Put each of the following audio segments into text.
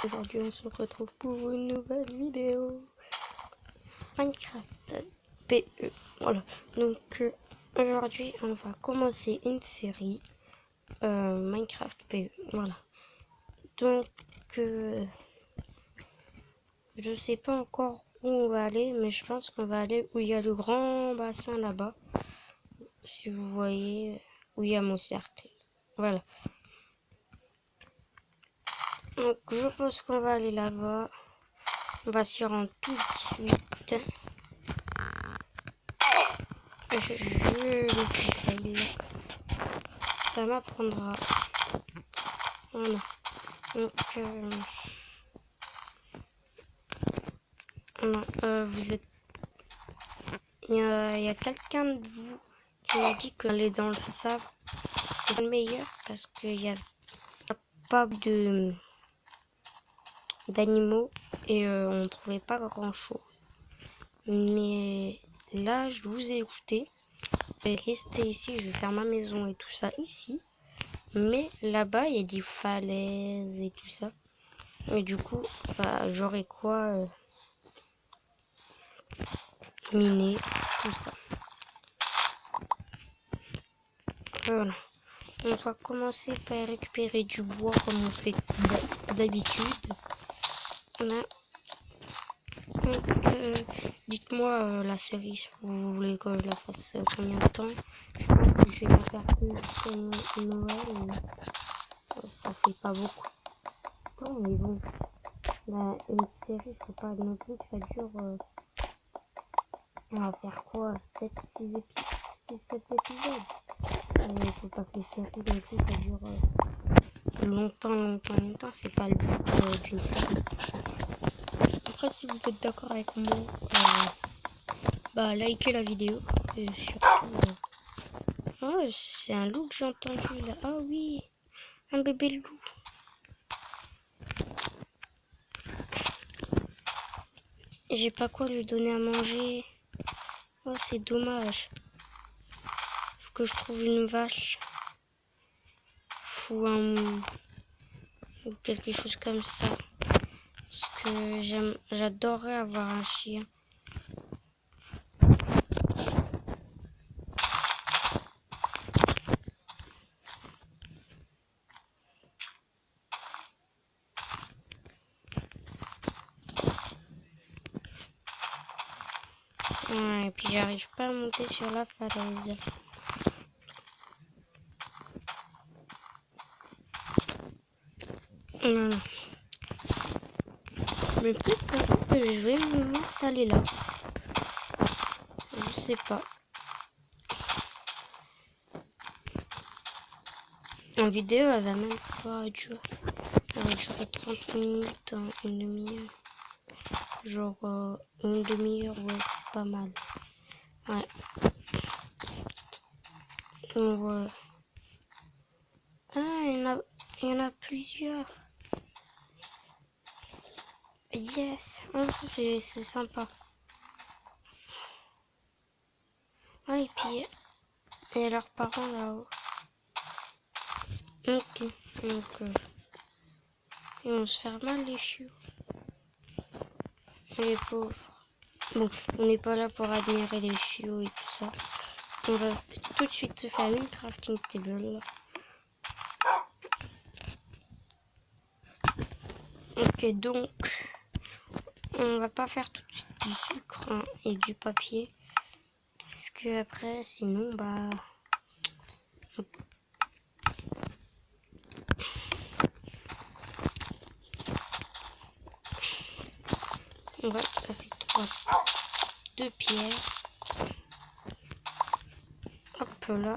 Aujourd'hui on se retrouve pour une nouvelle vidéo Minecraft PE. Voilà, donc aujourd'hui on va commencer une série Minecraft PE. Voilà, donc je sais pas encore où on va aller, mais je pense qu'on va aller où il y a le grand bassin là-bas, si vous voyez où il y a mon cercle. Voilà, donc je pense qu'on va aller là-bas. On va s'y rendre tout de suite. Je me suis failli. Ça m'apprendra. Voilà. Donc, vous êtes. Il y a quelqu'un de vous qui m'a dit qu'aller dans le sable, c'est le meilleur parce qu'il y a pas d'animaux et on ne trouvait pas grand chose. Mais là, je vous ai écouté. Je vais rester ici, je vais faire ma maison et tout ça ici. Mais là-bas, il y a des falaises et tout ça. Et du coup, j'aurai quoi miner, tout ça. Voilà. On va commencer par récupérer du bois comme on fait d'habitude. Voilà. Dites-moi la série si vous voulez que je la fasse combien de temps. Je pense que je vais la faire plus Noël. Ça fait pas beaucoup de temps, mais bon. Une série, faut pas non plus que ça dure. On va faire quoi, 7 épisodes. Il faut pas que les séries non plus ça dure longtemps. C'est pas le but d'une série. Après, si vous êtes d'accord avec moi, likez la vidéo. Et surtout, oh, c'est un loup que j'ai entendu là. Ah oui, un bébé loup. J'ai pas quoi lui donner à manger. Oh, c'est dommage. Faut que je trouve une vache. Ou quelque chose comme ça. Parce que j'adorerais avoir un chien. Et puis j'arrive pas à monter sur la falaise. Voilà. Mais peut-être que je vais m'installer là. Je sais pas. En vidéo, elle va même pas durer. Elle va durer 30 minutes, une demi-heure. Genre une demi-heure, ouais, c'est pas mal. Ouais. Donc, ah, il y en a plusieurs. Yes. Oh, ça c'est sympa. Ah, et puis il y a leurs parents là-haut. Ok. Donc, ils vont se faire mal les chiots. Les pauvres. Bon, on n'est pas là pour admirer les chiots et tout ça. On va tout de suite se faire une crafting table. Ok, donc on va pas faire tout de suite du sucre et du papier. Parce que après, sinon, on va passer 2 pierres. Hop là.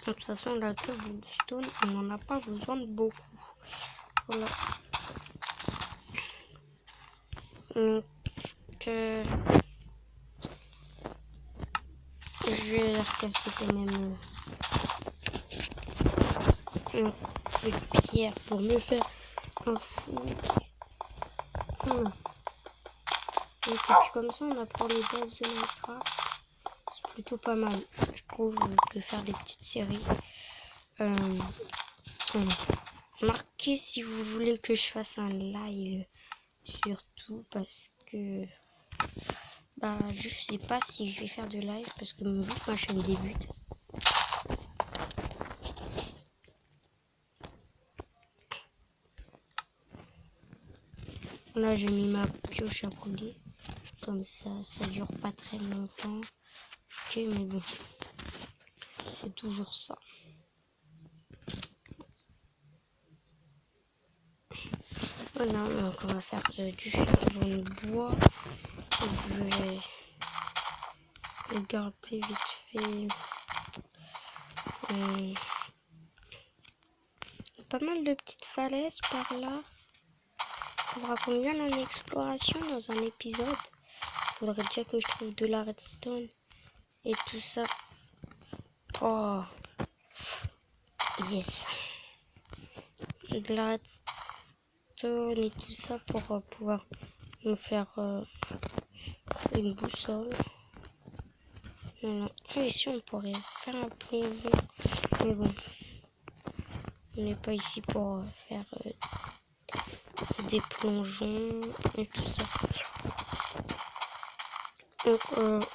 De toute façon, la cobblestone, on n'en a pas besoin de beaucoup. Voilà. Donc, je vais la recasser quand même une pierre pour me faire un four. Et puis comme ça, on apprend les bases de Minecraft. C'est plutôt pas mal, je trouve, de faire des petites séries. Voilà. marquez si vous voulez que je fasse un live, surtout parce que je sais pas si je vais faire de live parce que vu que ma chaîne débute. Là j'ai mis ma pioche à couler, comme ça dure pas très longtemps. Ok, mais bon, c'est toujours ça. Voilà, donc on va faire du charbon de bois. Je vais regarder vite fait. Pas mal de petites falaises par là. Ça fera combien en exploration dans un épisode? Faudrait déjà que je trouve de la redstone et tout ça. Oh, yes. De la redstone et tout ça pour pouvoir me faire une boussole. Voilà. Ici on pourrait faire un plongeon, mais bon, on n'est pas ici pour faire des plongeons et tout ça. Donc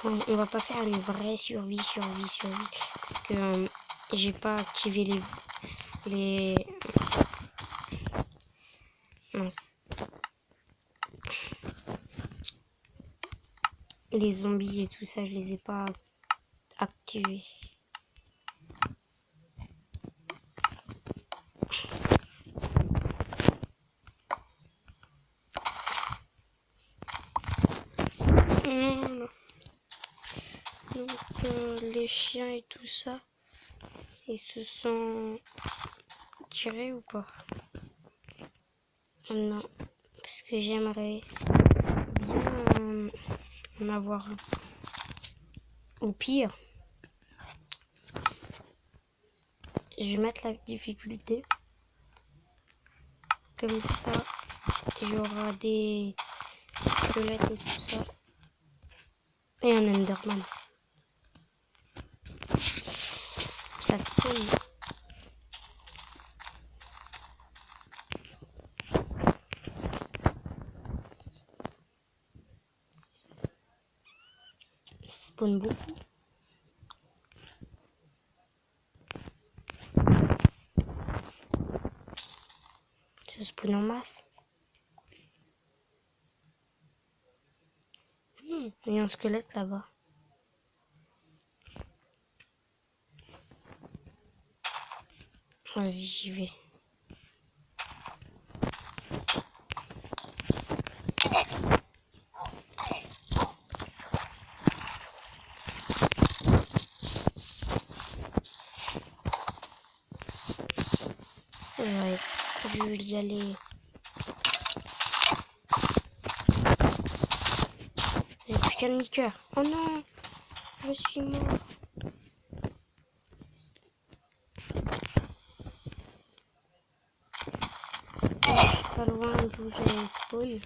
on va pas faire une vraie survie parce que j'ai pas activé les zombies et tout ça, je les ai pas activés. Donc les chiens et tout ça, ils se sont tirés ou pas? Non, parce que j'aimerais bien en avoir un. Au pire, je vais mettre la difficulté. Comme ça, il y aura des squelettes et tout ça. Et un Enderman. Ça spawn. Ça spawn beaucoup. Ça spawn en masse. Il y a un squelette là-bas. Vas-y, j'y vais. J'aurais dû y aller. J'ai plus qu'un demi-cœur. Oh non, je suis mort. Pas loin d'où j'ai spawn.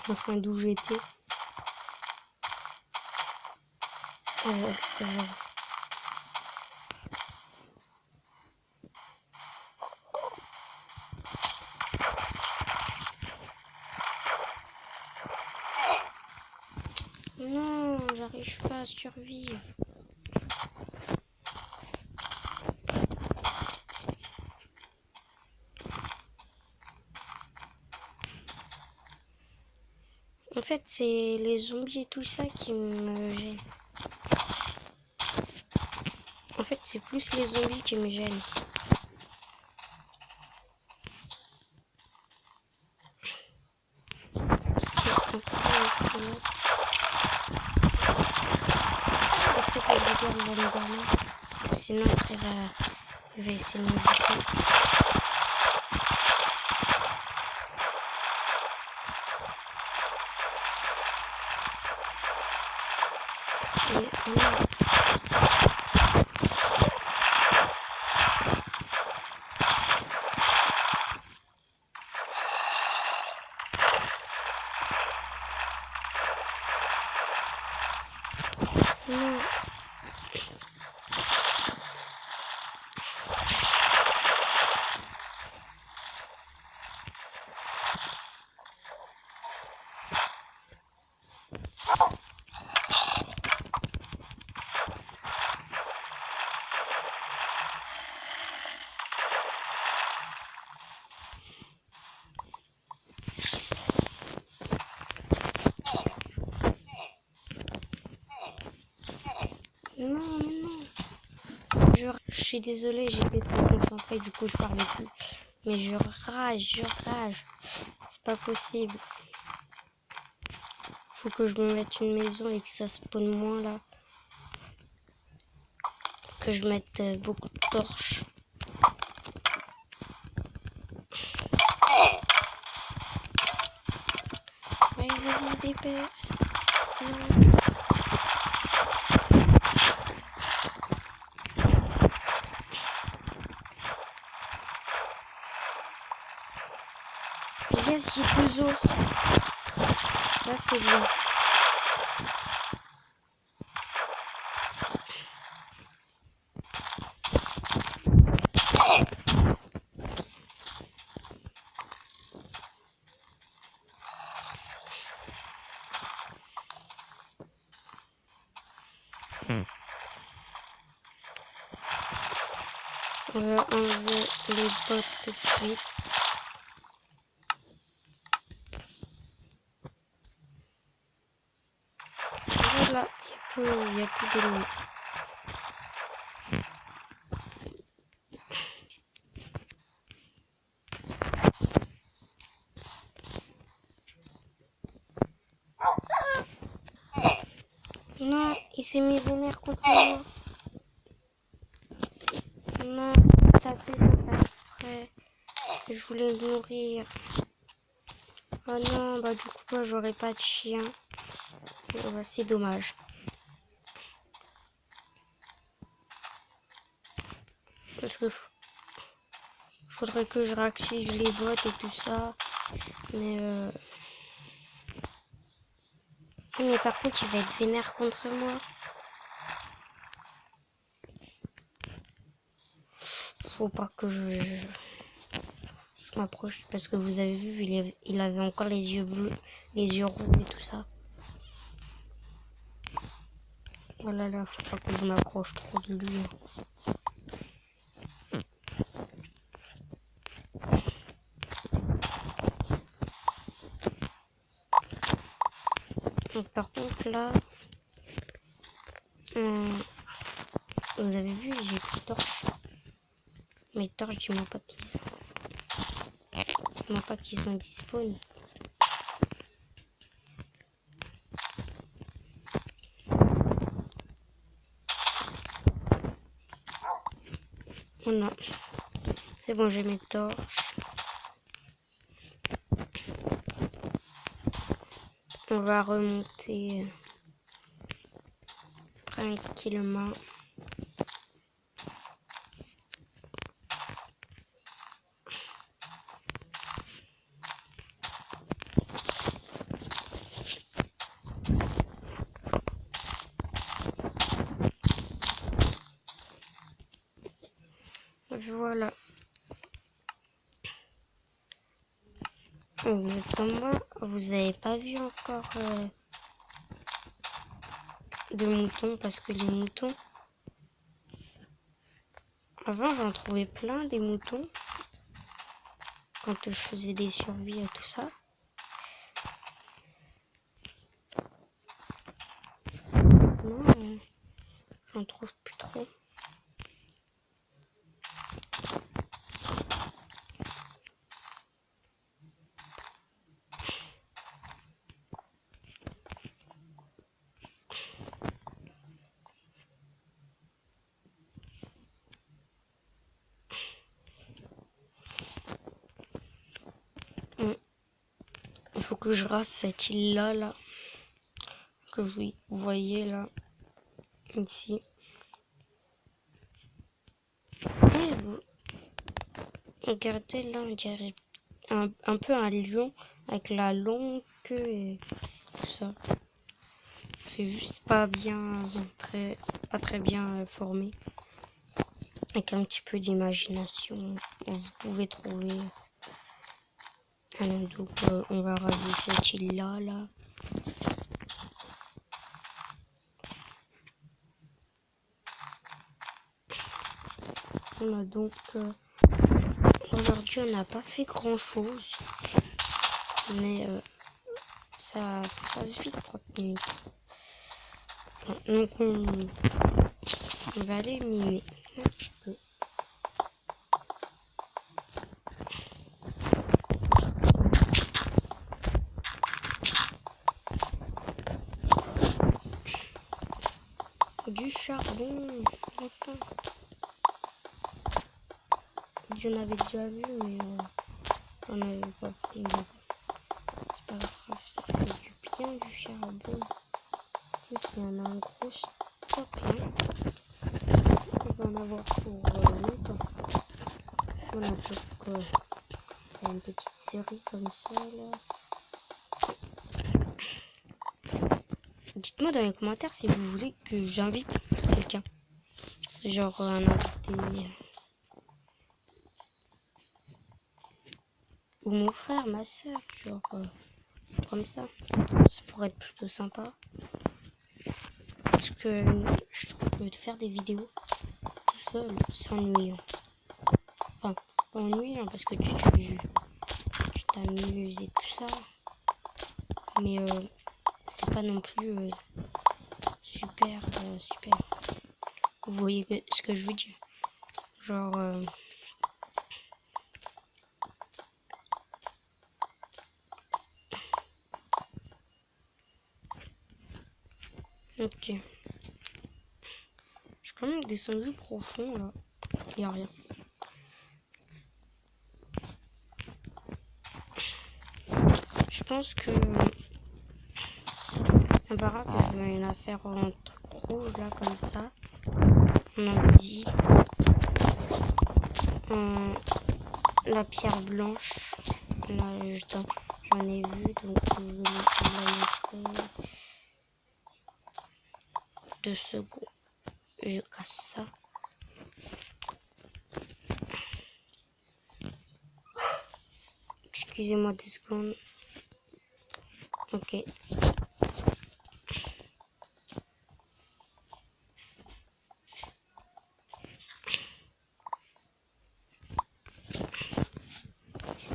Enfin, d'où j'étais. Non, j'arrive pas à survivre. En fait, c'est les zombies et tout ça qui me gênent. En fait, c'est plus les zombies qui me gênent. Sinon après je vais essayer de me buter. Non. Non, mais non. Je suis désolée, j'étais trop concentrée, du coup je parlais plus. Mais je rage. C'est pas possible. Faut que je me mette une maison et que ça spawn moins là. Que je mette beaucoup de torches. Allez, vas-y, dépêche. Yes, j'ai 2 os. Ça, c'est bien. On va enlever les bottes tout de suite. Voilà, il n'y a plus d'ennemis. Non, il s'est mis vénère contre moi. Non, t'as fait ça faire exprès. Je voulais le nourrir. Oh non, bah du coup, moi, j'aurais pas de chien. Bah, c'est dommage. Parce que faudrait que je réactive les bottes et tout ça. Mais par contre, il va être vénère contre moi. Faut pas que je m'approche. Parce que vous avez vu, il avait encore les yeux bleus, les yeux rouges et tout ça. Voilà, là, faut pas que je m'approche trop de lui. Donc, par contre, là, vous avez vu, j'ai plus de torches. Mes torches, dis-moi pas qu'ils sont disponibles. Oh non. C'est bon, j'ai mes torches. On va remonter tranquillement. Voilà. Vous êtes comme moi, vous avez pas vu encore de moutons parce que les moutons, avant j'en trouvais plein des moutons quand je faisais des survies et tout ça. Non, j'en trouve plus trop. Il faut que je rase cette île là, que vous voyez là, ici. Et vous regardez là, on dirait un peu un lion avec la longue queue et tout ça. C'est juste pas bien, pas très bien formé. Avec un petit peu d'imagination, vous pouvez trouver. Alors, donc on va raser cette île là. On a donc aujourd'hui on n'a pas fait grand chose, mais ça passe vite 30 minutes. Donc On va aller miner un petit peu. Du charbon, enfin. J'en avais déjà vu, mais j'en avais pas pris. C'est pas grave, ça fait du bien du charbon. En plus, il y en a un gros stock là. On va en avoir pour longtemps. Voilà, donc une petite série comme ça là. Dites-moi dans les commentaires si vous voulez que j'invite quelqu'un. Genre un invité. Ou mon frère, ma soeur, genre comme ça. Ça pourrait être plutôt sympa. Parce que je trouve que de faire des vidéos tout seul, c'est ennuyant. Enfin, pas ennuyant parce que tu t'amuses et tout ça. Mais c'est pas non plus super. Vous voyez ce que je veux dire. Genre... ok. Je suis quand même descendu profond là. Il n'y a rien. Je pense que la baraque, je vais la faire en truc rouge là comme ça. On a dit la pierre blanche. Là, j'en ai vu, donc je la mettrai 2 secondes. Je casse ça. Excusez-moi 2 secondes. Ok.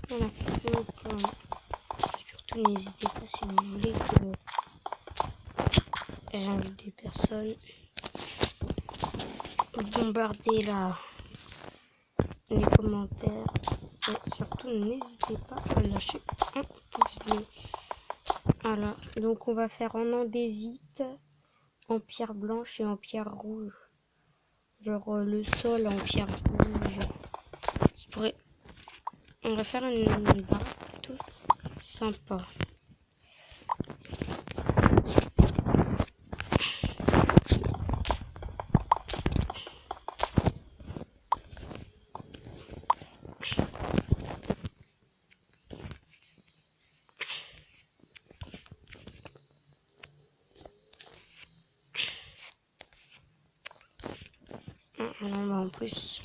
Voilà. Donc, surtout n'hésitez pas si vous voulez que j'invite des personnes. Bombardez là les commentaires. Et surtout n'hésitez pas à lâcher un pouce bleu. Voilà. Donc on va faire en andésite, en pierre blanche et en pierre rouge. Genre le sol en pierre rouge. On va faire une baraque plutôt sympa. Non, mais en plus,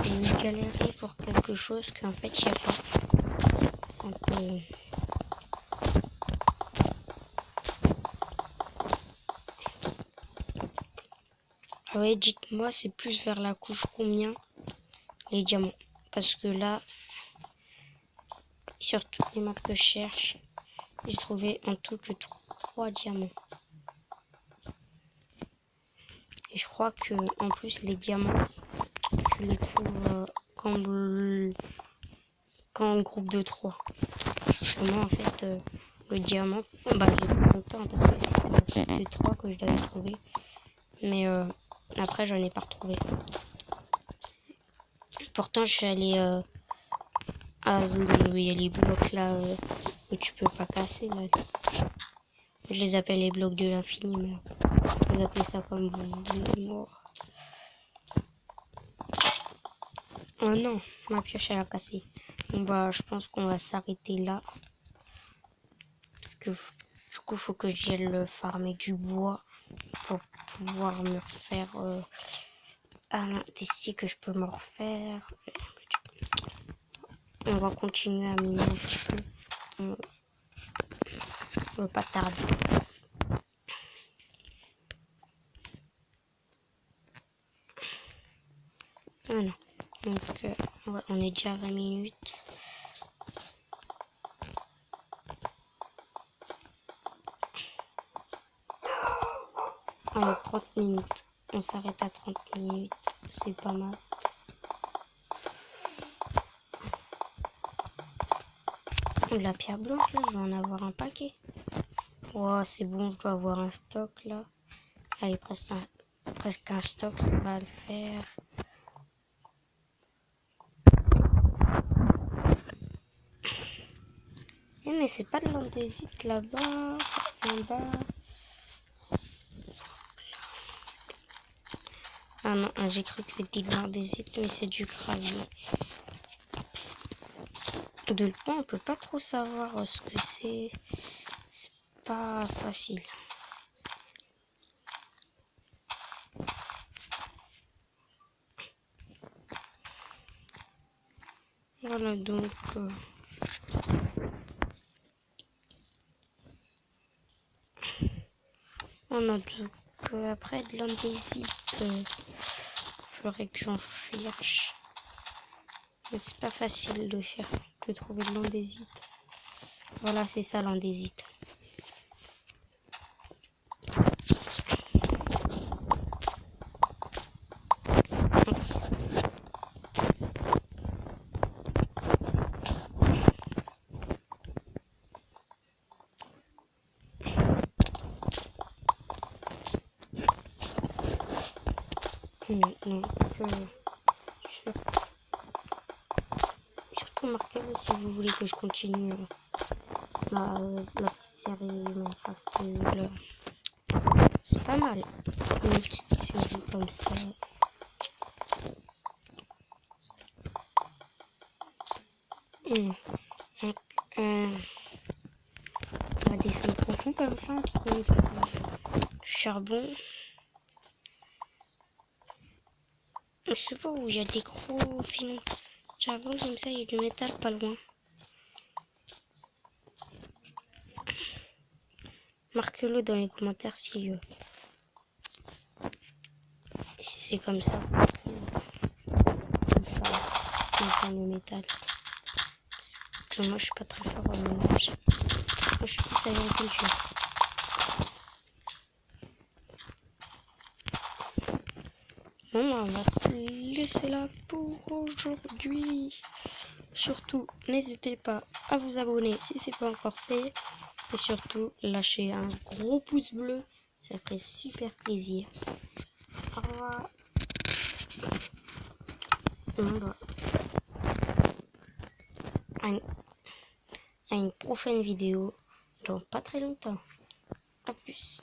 j'ai galéré pour quelque chose qu'en fait il n'y a pas. C'est un peu... Ah ouais, dites-moi, c'est plus vers la couche combien les diamants? Parce que là, sur toutes les maps que je cherche, j'ai trouvé en tout que 3 diamants. Et je crois que en plus les diamants, je les trouve qu'en groupe de 3. Parce que moi en fait, le diamant, bah j'étais content parce que c'était en groupe de 3 que je l'avais trouvé. Mais après j'en ai pas retrouvé. Pourtant je suis allé à Zone où il y a les blocs là que tu peux pas casser là. Je les appelle les blocs de l'infini, mais vous appelez ça comme vous voulez. Moi. Oh non, ma pioche elle a cassé. Bon bah je pense qu'on va s'arrêter là. Parce que du coup faut que j'aille farmer du bois pour pouvoir me refaire un ici que je peux me refaire. On va continuer à miner un petit peu. On va pas tarder. Voilà. Donc on est déjà à 20 minutes. On a 30 minutes. On s'arrête à 30 minutes. C'est pas mal. De la pierre blanche, là, je vais en avoir un paquet. Oh, c'est bon, je dois avoir un stock, là. Allez, presque un stock, ça va le faire. Mais c'est pas de l'andésite là-bas, en bas. Ah non, j'ai cru que c'était de l'andésite, mais c'est du gravier. De loin, on peut pas trop savoir ce que c'est. C'est pas facile. Voilà donc. On a donc après de l'andésite. Faudrait que j'en cherche. Mais c'est pas facile de trouver de l'andésite. Voilà, c'est ça l'andésite. Maintenant, surtout marquez-le si vous voulez que je continue la petite série Minecraft. C'est pas mal. Une petite série comme ça. On va descendre profond comme ça, trouver du charbon. Souvent où il y a des gros filons de charbon comme ça, il y a du métal pas loin. Marque-le dans les commentaires si c'est comme ça. Enfin, le métal. Parce que moi je suis pas très fort au ménage. Moi je suis plus agriculture. Bon, on va se laisser là pour aujourd'hui. Surtout, n'hésitez pas à vous abonner si c'est pas encore fait. Et surtout, lâchez un gros pouce bleu. Ça ferait super plaisir. Au revoir. À une prochaine vidéo dans pas très longtemps. A plus.